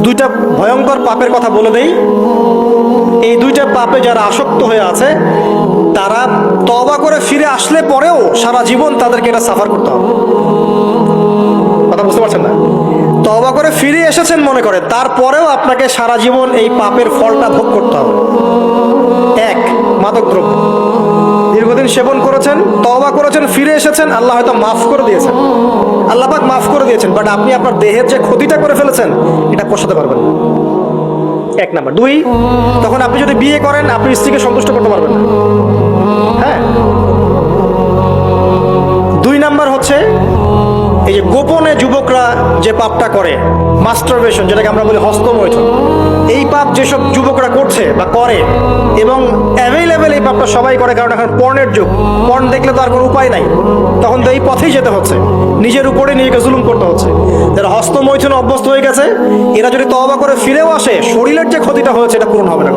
দুইটা ভয়ঙ্কর পাপের কথা বলে দেই। এই দুইটা পাপে যারা আসক্ত হয়ে আছে তারা তওবা করে ফিরে আসলে পরেও সারা জীবন তাদেরকে এটা সাফার করতে হবে। কথা বুঝতে পারছেন না? তওবা করে ফিরে এসেছেন মনে করে, তারপরেও আপনাকে সারা জীবন এই পাপের ফলটা ভোগ করতে হবে। এক, মাদকদ্রব্য। দীর্ঘদিন সেবন করেছেন, তওবা করেছেন, ফিরে এসেছেন, আল্লাহ হয়তো মাফ করে দিয়েছেন, আল্লাহ পাক মাফ করে দিয়েছেন, বাট আপনি আপনার দেহের যে ক্ষতিটা করে ফেলেছেন এটা পোষাতে পারবেন না। এক নাম্বার। দুই, তখন আপনি যদি বিয়ে করেন আপনি স্ত্রীকে সন্তুষ্ট করতে পারবেন না। হ্যাঁ। দুই নাম্বার হচ্ছে এই যে গোপনে যুবকরা যে পাপটা করে, মাস্টারবেশন, যেটাকে আমরা বলি হস্তমৈথুন, এই পাপ যেসব যুবকরা করছে বা করে, এবং অ্যাভেলেবেল এই পাপটা সবাই করে, কারণ এখন পর্নের যুগ, পর্ন দেখলে তো আর কোনো উপায় নাই, তখন তো এই পথেই যেতে হচ্ছে, নিজের উপরে নিজেকে জুলুম করতে হচ্ছে। যারা হস্তমৈথুনে অভ্যস্ত হয়ে গেছে এরা যদি তওবা করে ফিরেও আসে, শরীরের যে ক্ষতিটা হয়েছে এটা পূরণ হবে না।